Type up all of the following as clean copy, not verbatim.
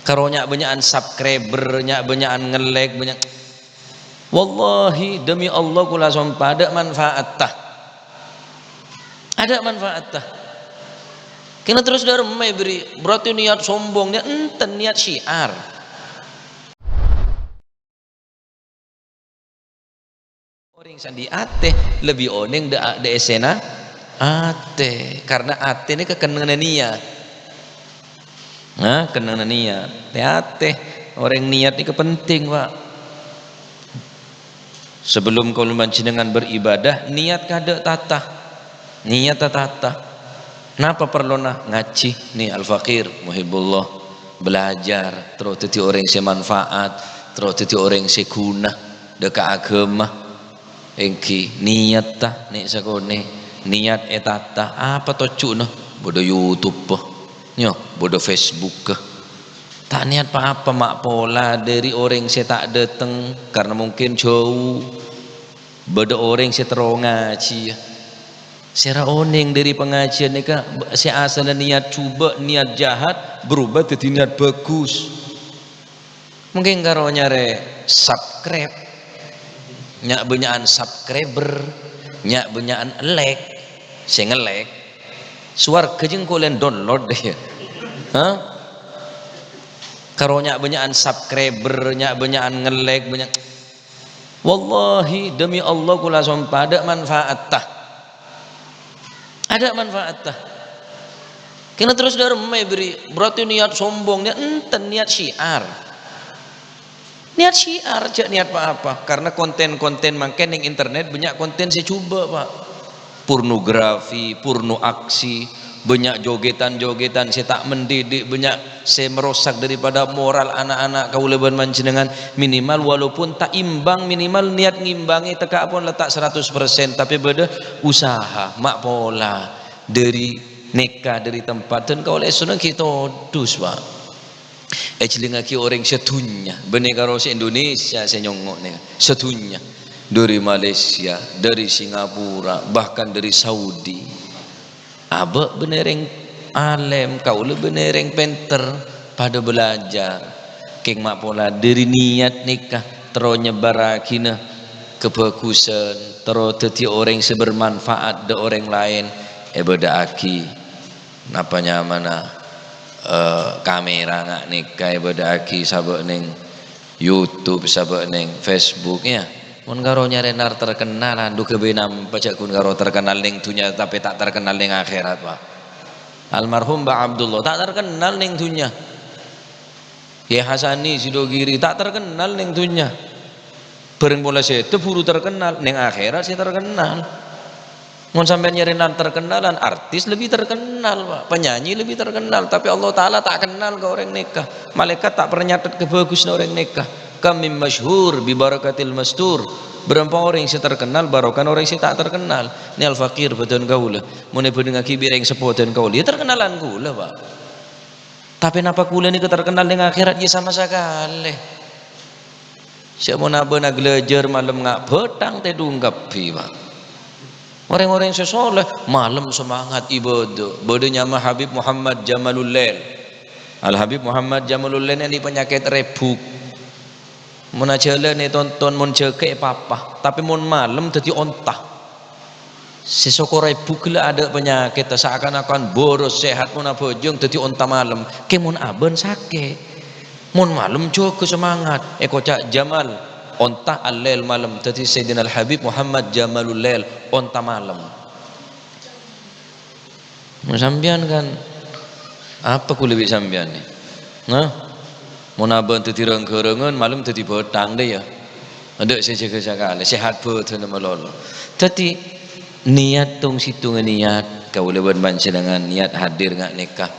karonya banyakan subscriber, nya banyakan nge-like, banyak. Wallahi demi Allah kula sumpah ada manfaat tah. Ada manfaat tah. Kena terus darmai beri, berarti niat sombong dia enten niat syiar. Orang sandi ate lebih oneng de esena ate, karena ate ini kekenangan niat. Nah, kenangan niat. Ate orang niat ini kepenting, Pak. Sebelum kau dengan beribadah, niat kada tata. Niat tata. Kenapa perlu ngaji nih al-fakir muhibbullah, belajar terus teti orang semanfaat, terus teti orang seguna dekat agama. Engki niat ta nek sakone niat etata apa tocu no bodo YouTube nyo bodo Facebook tak niat apa mak pola dari orang saya tak dateng karena mungkin jauh bodo orang saya terongaci Sera oneng dari pengajian ni kak, saya asal niat cuba niat jahat berubah jadi niat bagus. Mungkin karo nyare subscribe, nyak banyakan subscriber, nyak banyakan like, saya nge-like, suar kejeng kolen download deh ya. Hah? Karo nyak banyakan subscriber, nyak banyakan nge-like, banyak. Wallahi demi Allah kula sumpah ada manfaat tah. Ada manfaat tah. Kena terus darmai beri, berarti niat sombong dia enten niat syiar. Niat syiar aja niat apa-apa, karena konten-konten makin yang internet banyak konten saya coba Pak. Pornografi, porno aksi, banyak jogetan-jogetan saya tak mendidik, banyak saya merosak daripada moral anak-anak kauleban manjenengan. Minimal walaupun tak imbang, minimal niat ngimbangi teka pun letak 100%, tapi beda usaha mak pola dari nikah dari tempat dan kau oleh sunnah kita dus Pak. Lagi orang sedunia benih karo se Indonesia saya nyongok nih sedunia dari Malaysia, dari Singapura, bahkan dari Saudi. Abah benereng alem, kau le benereng penter pada belajar. Keng mak pola dari niat nikah terus nyebarakina kebagusan, terus teti orang sebermanfaat de orang lain. Beda aki, napanya mana kamera ngak nikah beda aki sabak neng YouTube, sabak neng Facebook ya. Mun karo nyarenar terkenal andu kebenam pacak kun karo terkenal ning dunya tapi tak terkenal ning akhirat Pak. Almarhum Mbak Abdullah tak terkenal ning dunya. Ya Hasani Sidogiri tak terkenal ning dunya. Bareng bola setu buru terkenal ning akhirat sih terkenal. Mun sampai nyarenar terkenalan artis lebih terkenal Pak, penyanyi lebih terkenal, tapi Allah Ta'ala tak kenal ke orang nikah. Malaikat tak pernah nyatet kebagusan orang nikah. Kami masyhur bi barakatil mastur. Berapa orang yang terkenal barokan orang yang tak terkenal. Ni al fakir betul kaula. Mun bedenga kibir yang sepoten kaula. Ya terkenalan kula Pak. Tapi napa kula ni terkenal dengan akhirat ya sama sekali. Siapa napa nak belajar malam ngak petang teh dunggapi Pak. Orang-orang yang sesoleh malam semangat ibadah. Bodohnya mah Habib Muhammad Jamalul Lail. Al Habib Muhammad Jamalul Lail ini penyakit rebuk. Mun ajale ni tonton mun jeke papa, tapi mun malam dadi ontah. Sesoko rebuk lah ada penyakit seakan-akan boros sehat mun bojong dadi onta malam. Ke mun aben sakit. Mun malam cukup semangat. Kocak Jamal onta al-lail malam tadi Sayyidina al-Habib Muhammad Jamalul Lail onta malam. Sambian kan apa ku lebih sambian nih? Nah, mau nabah tadi rengkerengan malam tadi betang deh ya. Ada saya jaga sekali sehat betul nama lolo. Tadi niat tong situ niat kau leban dengan niat hadir ngak nikah,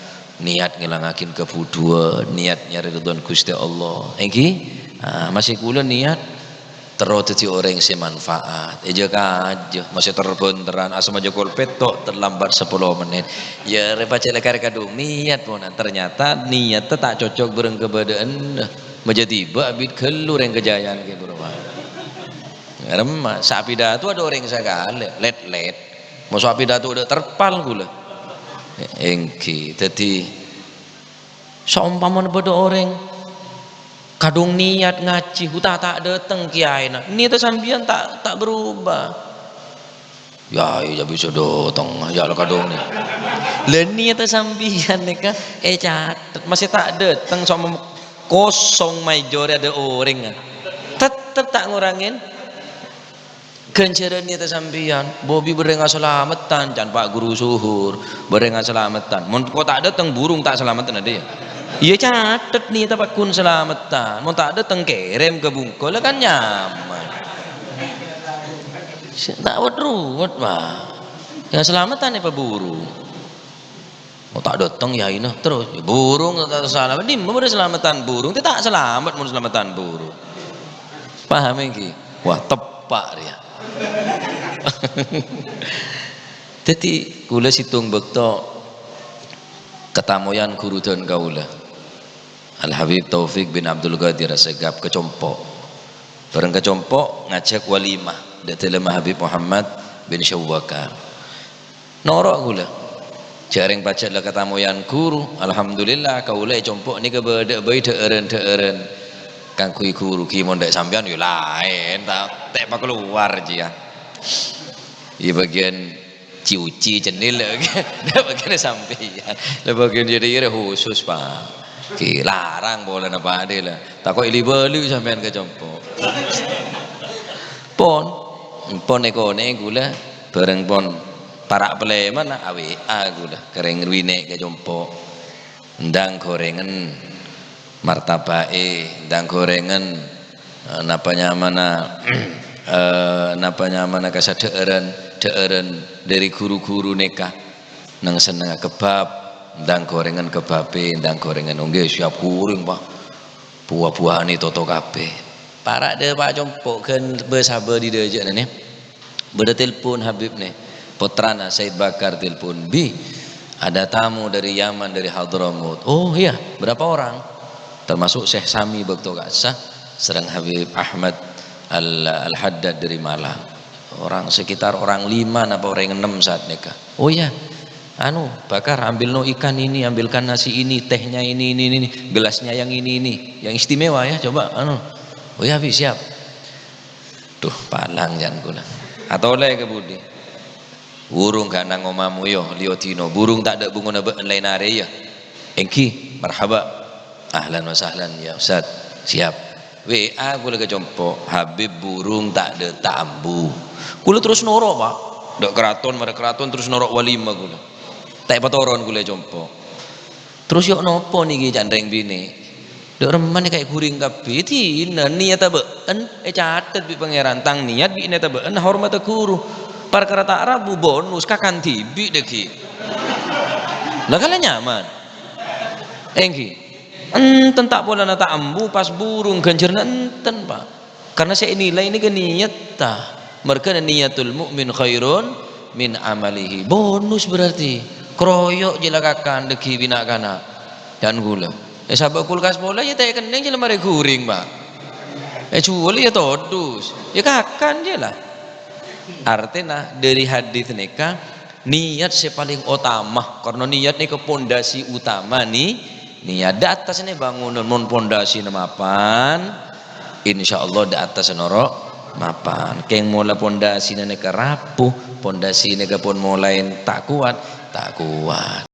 niat ngilangakin kebuduan, niat nyari ridwan Gusti Allah. Masih kula niat terus jadi orang yang semanfaat aja aja masih terbenteran asal aja kolpet tok terlambat 10 menit ya repace lekar kadung niat pun ternyata niat tak cocok bereng kebadaan menjadi babit kelur yang kejayaan ke bro remah sapi datu ada orang sekali let mau sapi datu udah terpal gula engki jadi seumpama pada orang kadung niat ngaji huta tak datang kiai nak niat sambian tak berubah ya iya bisa datang ya lo kadung nih le niat sambian nih kan catat masih tak datang sama kosong major ada orang tetap tak ngurangin kenceran niat sambian Bobi berenga selamatan jangan Pak Guru Suhur berenga selamatan mun kau tak datang burung tak selamatan ada ya iya catet nih tapak kun selamatan mau tak datang kirim ke bungkul kan nyaman tak ruwet pak yang selamatan apa burung mau tak datang ya ini terus ya, burung tak selamat di mana selamatan burung tidak selamat mau selamatan burung paham ini wah tepak dia jadi kula situng bekto ketamoyan guru dan kaula Al Habib Taufik bin Abdul Qadir Assegaf kecompok bareng kecompok ngajak walimah datang Habib Muhammad bin Syawwakar norok kula jaring pacet lah ketamoyan guru alhamdulillah kaula compok ni kebeda bayi deeren kangkui guru ki mondek sampean yo lain tak pak keluar aja ya bagian ciuci cenil lagi bagian sampean lah bagian jadi khusus pak ki larang boleh apa ade lah tak kok ili beli sampean ke compok pon ekone gula bareng pon tarak peleman AWA gula kering rwine ke compok ndang gorengan martabae ndang gorengan napanya mana kasadeureun dari guru-guru nikah nang seneng kebab ndang gorengan kebabe ndang gorengan nggih siap kuring Pak buah-buahan itu toto kabeh para de Pak compok kan besabar di deje nih beda telepon Habib nih putrana Said Bakar telepon bi ada tamu dari Yaman dari Hadramut oh iya berapa orang termasuk Syekh Sami Bekto Kasah serang Habib Ahmad Al-Haddad dari Malang orang sekitar orang 5 apa orang 6 saat nikah oh ya anu Bakar ambil no ikan ini ambilkan nasi ini tehnya ini gelasnya yang ini yang istimewa ya coba anu oh ya habis siap tuh palang jangan kula atau oleh ke budi burung gak nang omamu yo liotino burung tak ada bunga lain area ya engki marhaba ahlan wa sahlan ya Ustaz siap WA kula ke compok Habib burung tak ada tambu kula terus norok Pak dak keraton mare keraton terus norok walimah kula tak patoron kula compok terus yo nopo niki candreng bini dak reman kayak guring kabeh tina niat been catet bi pangeran tang niat bi niat been hormat guru perkara tak rabu bonus kakan tibi deki lah kala nyaman engki enten tak boleh nata ambu pas burung ganjarna enten Pak karena saya nilai ini ke niat tah mereka niatul mukmin khairun min amalihi bonus berarti kroyok jelakakan deki binakana dan gula sabak kulkas bola ya tak keneng je lemari guring Pak jual ya todus ya kakan je lah artinya dari hadis nikah niat sepaling utama karena niat ini ke pondasi utama nih niat di atas ini bangunan mon pondasi mapan insyaallah di atas norok mapan keng mula pondasi ini ke rapuh pondasi ini ke pun mulai tak kuat